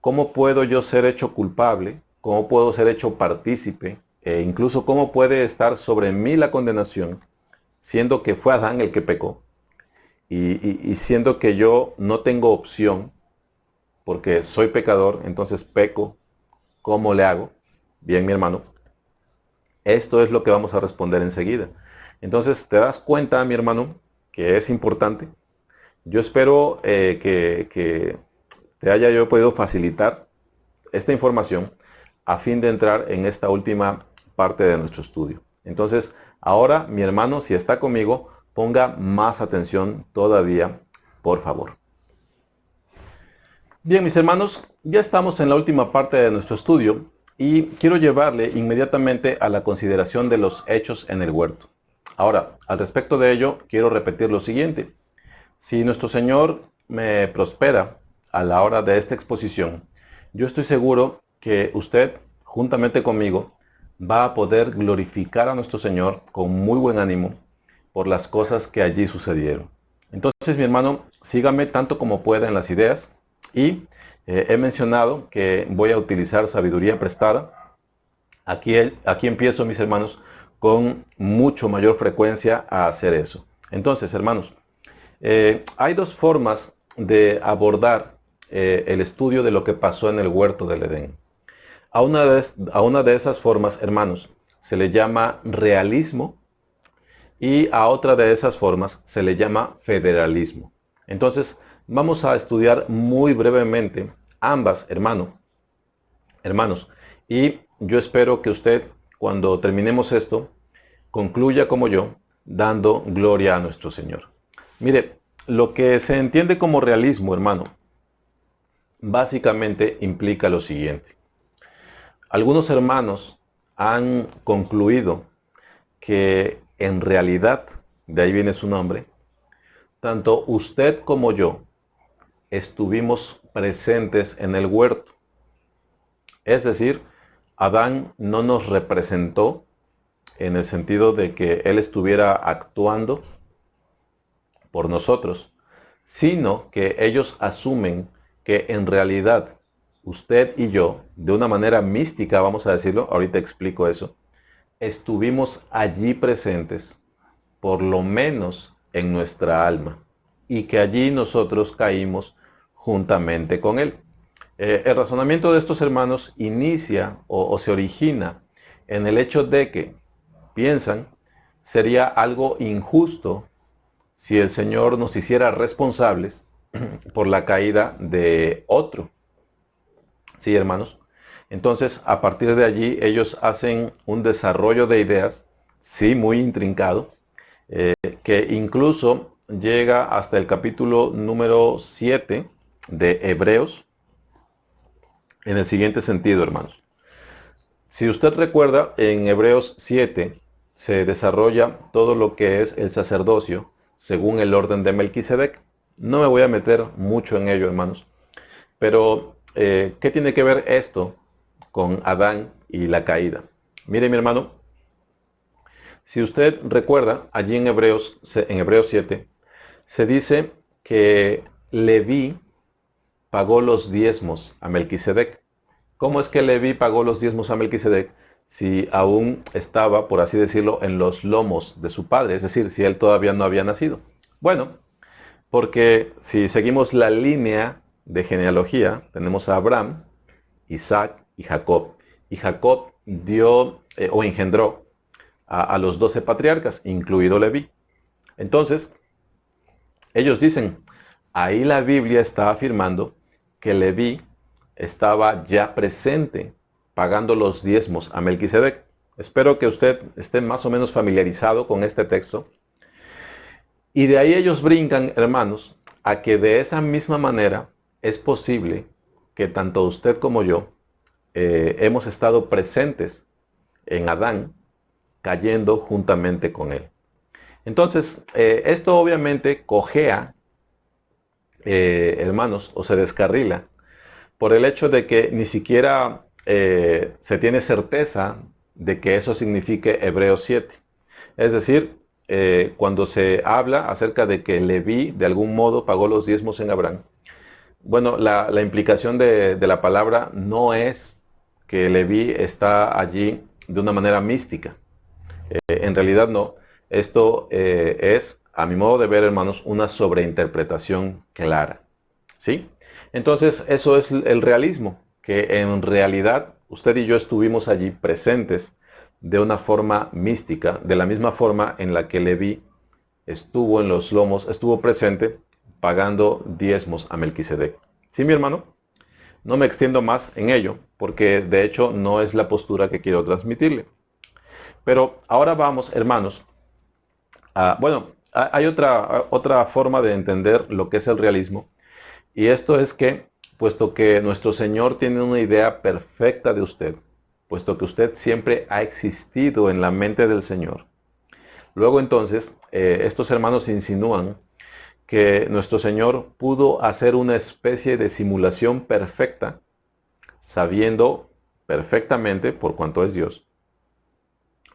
¿Cómo puedo yo ser hecho culpable? ¿Cómo puedo ser hecho partícipe? E incluso cómo puede estar sobre mí la condenación, siendo que fue Adán el que pecó, y siendo que yo no tengo opción, porque soy pecador, entonces peco. ¿Cómo le hago? Bien, mi hermano, esto es lo que vamos a responder enseguida. Entonces, ¿te das cuenta, mi hermano, que es importante? Yo espero que te haya yo podido facilitar esta información a fin de entrar en esta última parte de nuestro estudio. Entonces, ahora, mi hermano, si está conmigo, ponga más atención todavía, por favor. Bien, mis hermanos, ya estamos en la última parte de nuestro estudio y quiero llevarle inmediatamente a la consideración de los hechos en el huerto. Ahora, al respecto de ello, quiero repetir lo siguiente. Si nuestro Señor me prospera a la hora de esta exposición, yo estoy seguro que usted, juntamente conmigo, va a poder glorificar a nuestro Señor con muy buen ánimo por las cosas que allí sucedieron. Entonces, mi hermano, sígame tanto como pueda en las ideas y he mencionado que voy a utilizar sabiduría prestada. Aquí empiezo, mis hermanos, con mucho mayor frecuencia a hacer eso. Entonces, hermanos, hay dos formas de abordar el estudio de lo que pasó en el huerto del Edén. A una de esas formas, hermanos, se le llama realismo y a otra de esas formas se le llama federalismo. Entonces, vamos a estudiar muy brevemente ambas, hermanos. Y yo espero que usted, cuando terminemos esto, concluya como yo, dando gloria a nuestro Señor. Mire, lo que se entiende como realismo, hermano, básicamente implica lo siguiente. Algunos hermanos han concluido que en realidad, de ahí viene su nombre, tanto usted como yo estuvimos presentes en el huerto. Es decir, Adán no nos representó en el sentido de que él estuviera actuando por nosotros, sino que ellos asumen que en realidad usted y yo, de una manera mística, vamos a decirlo, ahorita explico eso, estuvimos allí presentes, por lo menos en nuestra alma, y que allí nosotros caímos juntamente con él. El razonamiento de estos hermanos inicia o se origina en el hecho de que piensan sería algo injusto si el Señor nos hiciera responsables por la caída de otro. ¿Sí, hermanos? Entonces, a partir de allí, ellos hacen un desarrollo de ideas, sí, muy intrincado, que incluso llega hasta el capítulo número 7 de Hebreos, en el siguiente sentido, hermanos. Si usted recuerda, en Hebreos 7 se desarrolla todo lo que es el sacerdocio según el orden de Melquisedec. No me voy a meter mucho en ello, hermanos. Pero, ¿qué tiene que ver esto con Adán y la caída? Mire, mi hermano, si usted recuerda, allí en Hebreos 7, se dice que Leví pagó los diezmos a Melquisedec. ¿Cómo es que Leví pagó los diezmos a Melquisedec si aún estaba, por así decirlo, en los lomos de su padre? Es decir, si él todavía no había nacido. Bueno, porque si seguimos la línea de genealogía, tenemos a Abraham, Isaac y Jacob. Y Jacob dio o engendró a los 12 patriarcas, incluido Leví. Entonces, ellos dicen, ahí la Biblia está afirmando que Leví estaba ya presente pagando los diezmos a Melquisedec. Espero que usted esté más o menos familiarizado con este texto. Y de ahí ellos brincan, hermanos, a que de esa misma manera es posible que tanto usted como yo hemos estado presentes en Adán, cayendo juntamente con él. Entonces, esto obviamente cojea, hermanos, o se descarrila por el hecho de que ni siquiera se tiene certeza de que eso signifique Hebreos 7. Es decir, cuando se habla acerca de que Leví de algún modo pagó los diezmos en Abraham, bueno, la implicación de la palabra no es que Leví está allí de una manera mística. En realidad no. Esto es, a mi modo de ver, hermanos, una sobreinterpretación clara. ¿Sí? Entonces, eso es el realismo, que en realidad usted y yo estuvimos allí presentes de una forma mística, de la misma forma en la que Leví estuvo en los lomos, estuvo presente pagando diezmos a Melquisedec. ¿Sí, mi hermano? No me extiendo más en ello, porque de hecho no es la postura que quiero transmitirle. Pero ahora vamos, hermanos, hay otra forma de entender lo que es el realismo, y esto es que, puesto que nuestro Señor tiene una idea perfecta de usted, puesto que usted siempre ha existido en la mente del Señor, luego entonces estos hermanos insinúan que nuestro Señor pudo hacer una especie de simulación perfecta sabiendo perfectamente, por cuanto es Dios,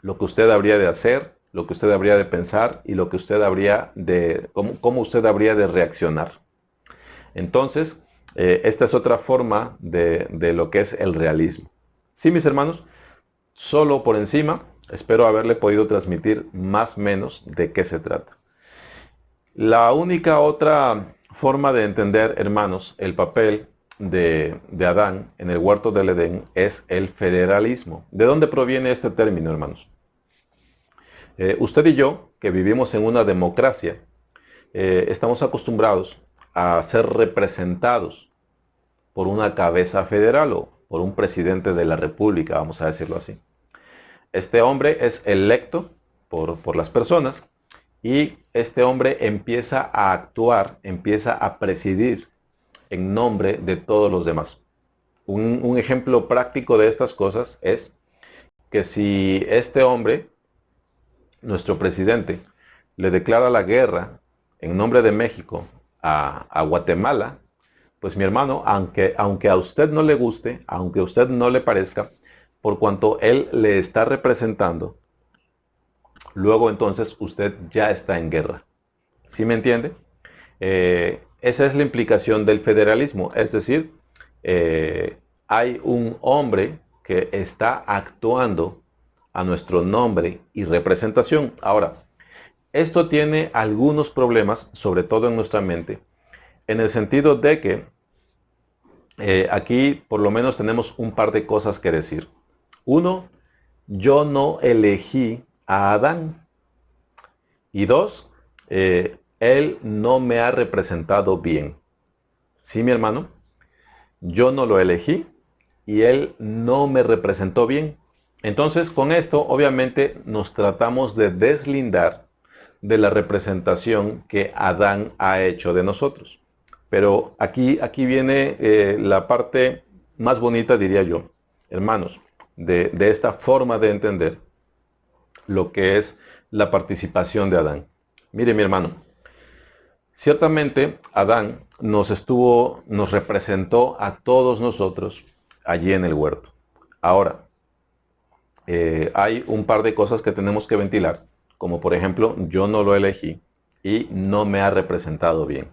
lo que usted habría de hacer, lo que usted habría de pensar y lo que usted habría de, cómo usted habría de reaccionar. Entonces, esta es otra forma de lo que es el realismo. Sí, mis hermanos, solo por encima, espero haberle podido transmitir más o menos de qué se trata. La única otra forma de entender, hermanos, el papel de Adán en el huerto del Edén es el federalismo. ¿De dónde proviene este término, hermanos? Usted y yo, que vivimos en una democracia, estamos acostumbrados a ser representados por una cabeza federal o por un presidente de la república, vamos a decirlo así. Este hombre es electo por las personas y este hombre empieza a actuar, empieza a presidir en nombre de todos los demás. Un ejemplo práctico de estas cosas es que si este hombre, nuestro presidente, le declara la guerra en nombre de México a Guatemala, pues mi hermano, aunque a usted no le guste, aunque a usted no le parezca, por cuanto él le está representando, luego entonces usted ya está en guerra. ¿Sí me entiende? Esa es la implicación del federalismo, es decir, hay un hombre que está actuando a nuestro nombre y representación. Ahora, esto tiene algunos problemas, sobre todo en nuestra mente, en el sentido de que aquí por lo menos tenemos un par de cosas que decir. Uno, yo no elegí a Adán. Y dos, él no me ha representado bien. ¿Sí, mi hermano? Yo no lo elegí y él no me representó bien. Entonces, con esto, obviamente, nos tratamos de deslindar de la representación que Adán ha hecho de nosotros. Pero aquí viene la parte más bonita, diría yo, hermanos, de esta forma de entender lo que es la participación de Adán. Mire, mi hermano, ciertamente Adán nos representó a todos nosotros allí en el huerto. Ahora, hay un par de cosas que tenemos que ventilar, como por ejemplo, yo no lo elegí y no me ha representado bien.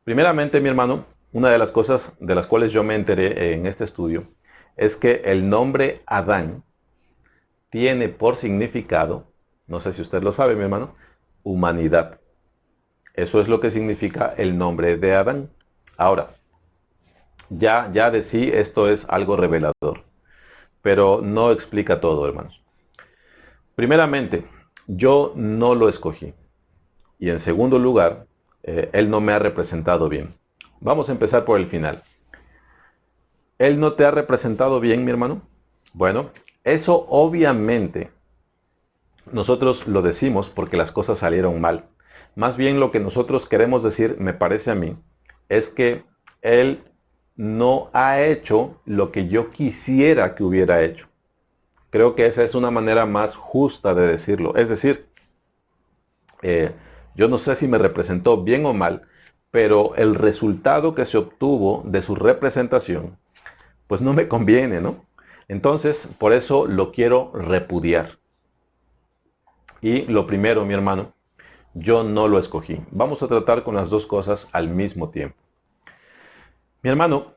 Primeramente, mi hermano, una de las cosas de las cuales yo me enteré en este estudio es que el nombre Adán tiene por significado, no sé si usted lo sabe, mi hermano, humanidad. Eso es lo que significa el nombre de Adán. Ahora, ya de sí esto es algo revelador, pero no explica todo, hermanos. Primeramente, yo no lo escogí. Y en segundo lugar, él no me ha representado bien. Vamos a empezar por el final. ¿Él no te ha representado bien, mi hermano? Bueno, eso obviamente nosotros lo decimos porque las cosas salieron mal. Más bien lo que nosotros queremos decir, me parece a mí, es que él no ha hecho lo que yo quisiera que hubiera hecho. Creo que esa es una manera más justa de decirlo. Es decir, yo no sé si me representó bien o mal, pero el resultado que se obtuvo de su representación, pues no me conviene, ¿no? Entonces, por eso lo quiero repudiar. Y lo primero, mi hermano, yo no lo escogí. Vamos a tratar con las dos cosas al mismo tiempo. Mi hermano,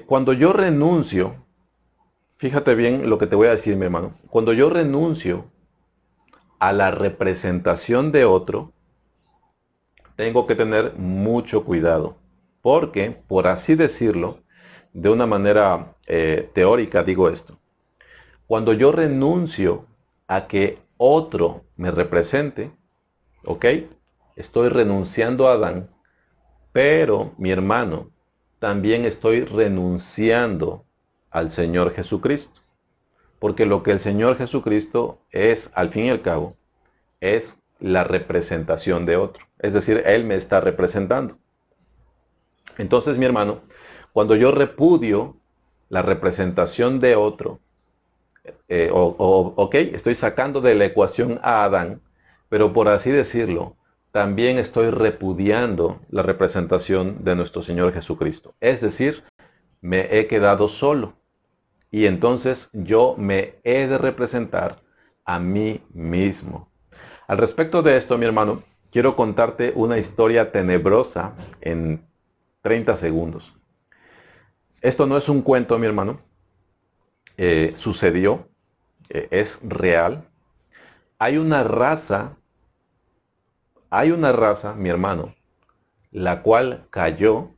cuando yo renuncio, fíjate bien lo que te voy a decir, mi hermano. Cuando yo renuncio a la representación de otro, tengo que tener mucho cuidado. Porque, por así decirlo, de una manera teórica digo esto. Cuando yo renuncio a que otro me represente, ¿ok? Estoy renunciando a Adán, pero mi hermano, también estoy renunciando al Señor Jesucristo. Porque lo que el Señor Jesucristo es, al fin y al cabo, es la representación de otro. Es decir, Él me está representando. Entonces, mi hermano, cuando yo repudio la representación de otro, ok, estoy sacando de la ecuación a Adán, pero por así decirlo, también estoy repudiando la representación de nuestro Señor Jesucristo. Es decir, me he quedado solo. y entonces yo me he de representar a mí mismo. Al respecto de esto, mi hermano, quiero contarte una historia tenebrosa en 30 segundos. Esto no es un cuento, mi hermano. Sucedió, es real. Hay una raza, mi hermano, la cual cayó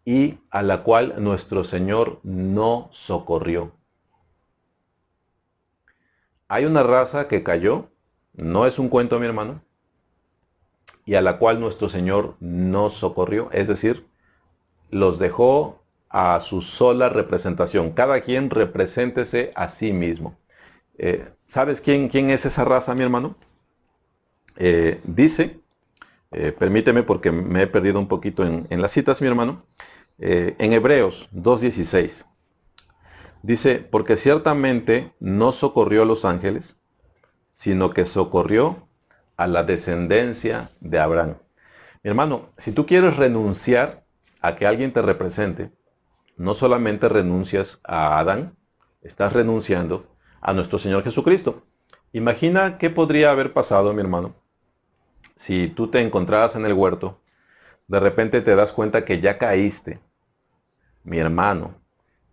y a la cual nuestro Señor no socorrió. Hay una raza que cayó, no es un cuento, mi hermano, y a la cual nuestro Señor no socorrió, es decir, los dejó a su sola representación. Cada quien represéntese a sí mismo. ¿Sabes quién es esa raza, mi hermano? Dice, permíteme porque me he perdido un poquito en las citas, mi hermano, en Hebreos 2:16. Dice, porque ciertamente no socorrió a los ángeles, sino que socorrió a la descendencia de Abraham. Mi hermano, si tú quieres renunciar a que alguien te represente, no solamente renuncias a Adán, estás renunciando a nuestro Señor Jesucristo. Imagina qué podría haber pasado, mi hermano, si tú te encontraras en el huerto, de repente te das cuenta que ya caíste, mi hermano,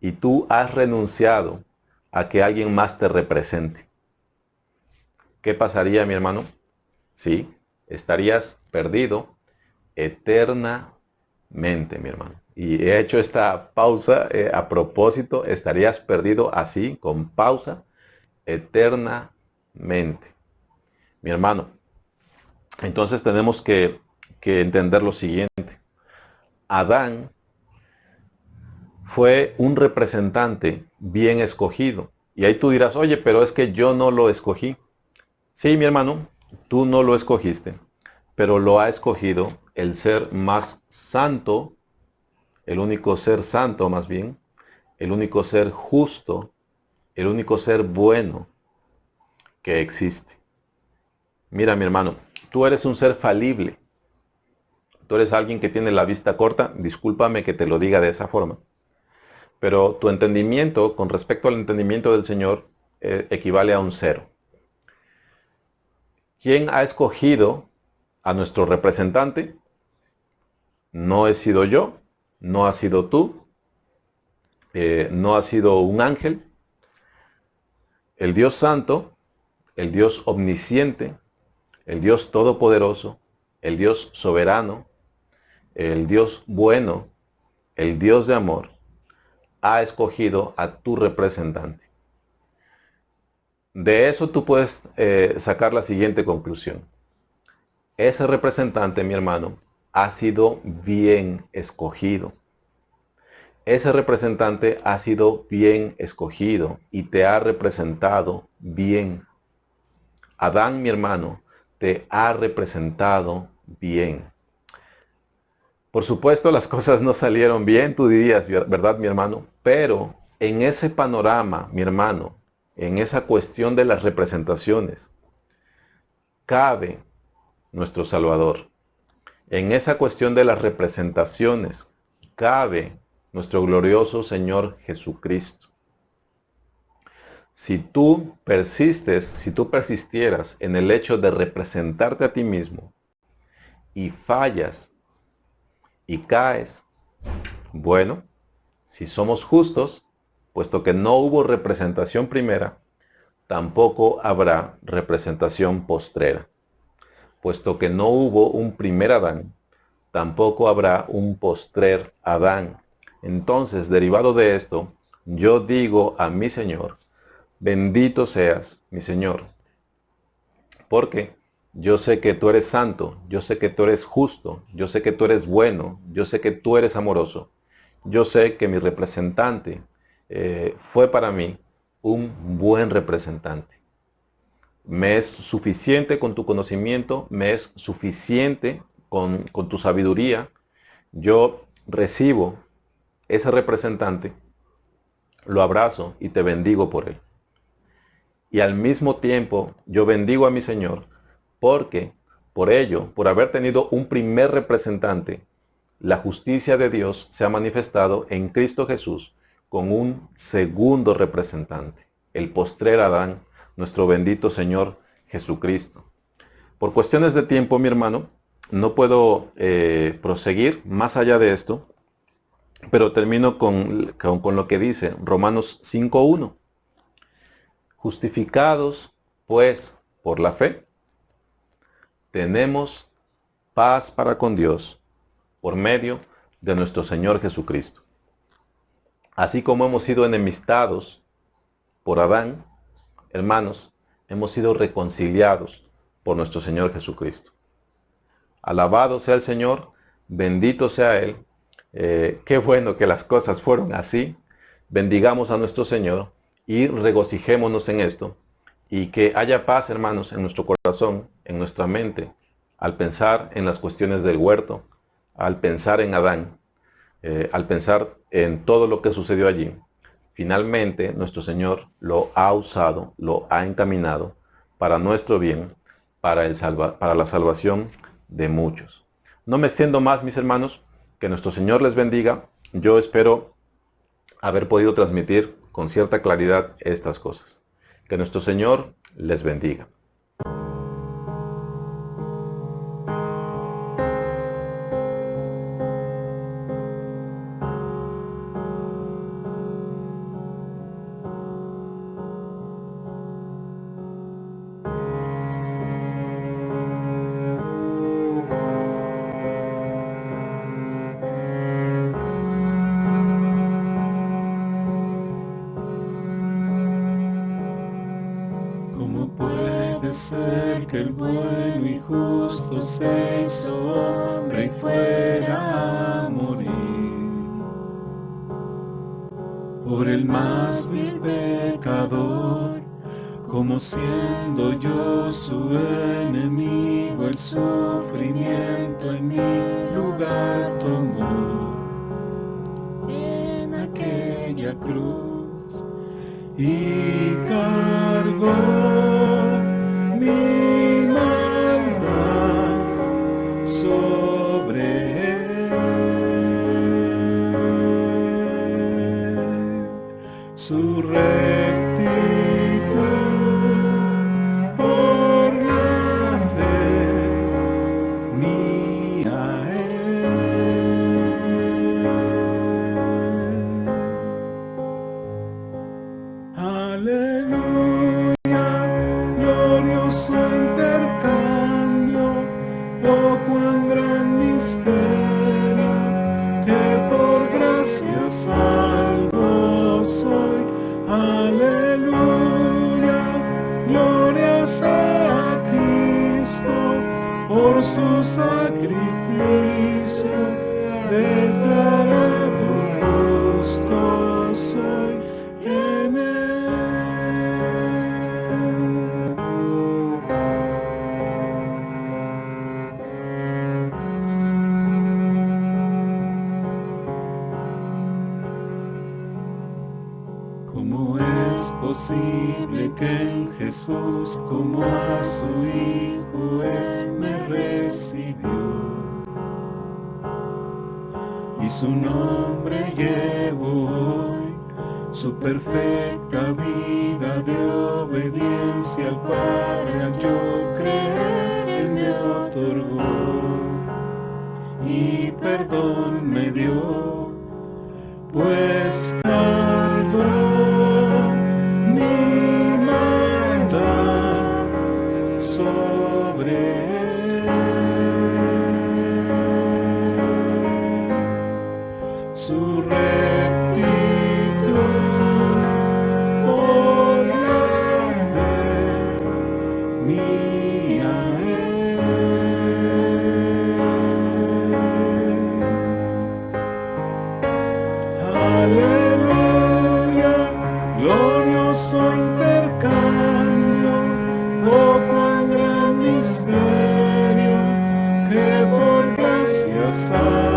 y tú has renunciado a que alguien más te represente. ¿Qué pasaría, mi hermano? Sí, estarías perdido eternamente, mi hermano. Y he hecho esta pausa a propósito, estarías perdido así, con pausa, eternamente. Mi hermano, entonces tenemos que entender lo siguiente. Adán fue un representante bien escogido. Y ahí tú dirás, oye, pero es que yo no lo escogí. Sí, mi hermano, tú no lo escogiste, pero lo ha escogido el ser más santo, el único ser santo más bien, el único ser justo, el único ser bueno que existe. Mira, mi hermano, tú eres un ser falible. Tú eres alguien que tiene la vista corta, discúlpame que te lo diga de esa forma. Pero tu entendimiento, con respecto al entendimiento del Señor, equivale a un 0. ¿Quién ha escogido a nuestro representante? No he sido yo, no ha sido tú, no ha sido un ángel. El Dios Santo, el Dios Omnisciente, el Dios Todopoderoso, el Dios Soberano, el Dios Bueno, el Dios de amor, ha escogido a tu representante. De eso tú puedes sacar la siguiente conclusión. Ese representante, mi hermano, ha sido bien escogido. Ese representante ha sido bien escogido y te ha representado bien. Adán, mi hermano, te ha representado bien. Por supuesto, las cosas no salieron bien, tú dirías, ¿verdad, mi hermano? Pero en ese panorama, mi hermano, en esa cuestión de las representaciones, cabe nuestro Salvador. En esa cuestión de las representaciones, cabe nuestro glorioso Señor Jesucristo. Si tú persistes, si tú persistieras en el hecho de representarte a ti mismo y fallas y caes, bueno, si somos justos, puesto que no hubo representación primera, tampoco habrá representación postrera. Puesto que no hubo un primer Adán, tampoco habrá un postrer Adán. Entonces, derivado de esto, yo digo a mi Señor, bendito seas, mi Señor, porque yo sé que tú eres santo, yo sé que tú eres justo, yo sé que tú eres bueno, yo sé que tú eres amoroso, yo sé que mi representante fue para mí un buen representante. Me es suficiente con tu conocimiento, me es suficiente con tu sabiduría. Yo recibo ese representante, lo abrazo y te bendigo por él. Y al mismo tiempo yo bendigo a mi Señor porque por ello, por haber tenido un primer representante, la justicia de Dios se ha manifestado en Cristo Jesús con un segundo representante, el postrer Adán, nuestro bendito Señor Jesucristo. Por cuestiones de tiempo, mi hermano, no puedo proseguir más allá de esto, pero termino con lo que dice Romanos 5:1. Justificados, pues, por la fe, tenemos paz para con Dios por medio de nuestro Señor Jesucristo. Así como hemos sido enemistados por Adán, hermanos, hemos sido reconciliados por nuestro Señor Jesucristo. Alabado sea el Señor, bendito sea Él. Qué bueno que las cosas fueron así. Bendigamos a nuestro Señor y regocijémonos en esto. Y que haya paz, hermanos, en nuestro corazón, en nuestra mente, al pensar en las cuestiones del huerto, al pensar en Adán, al pensar en todo lo que sucedió allí. Finalmente, nuestro Señor lo ha usado, lo ha encaminado para nuestro bien, para la salvación de muchos. No me extiendo más, mis hermanos, que nuestro Señor les bendiga. Yo espero haber podido transmitir con cierta claridad estas cosas. Que nuestro Señor les bendiga. Ser que el bueno y justo se hizo hombre y fuera a morir por el más vil pecador, como siendo yo su enemigo, el sufrimiento en mi lugar tomó en aquella cruz y cargó mi maldad sobre él, su rectitud por la fe mía es. Aleluya. Glorioso intercambio, oh cuán gran misterio, que por gracia salvo soy. Aleluya, glorias a Cristo, por su sacrificio, declarado justo soy en él. ¿Cómo es posible que en Jesús, como a su Hijo, Él me recibió? Y su nombre llevo hoy, su perfecta vida de obediencia al Padre, al yo creer, Él me otorgó y perdón me dio, pues cargó mi maldad sobre él. Su rectitud por la fe mía es. Aleluya, glorioso intercambio, oh cuán gran misterio, que por gracia salvo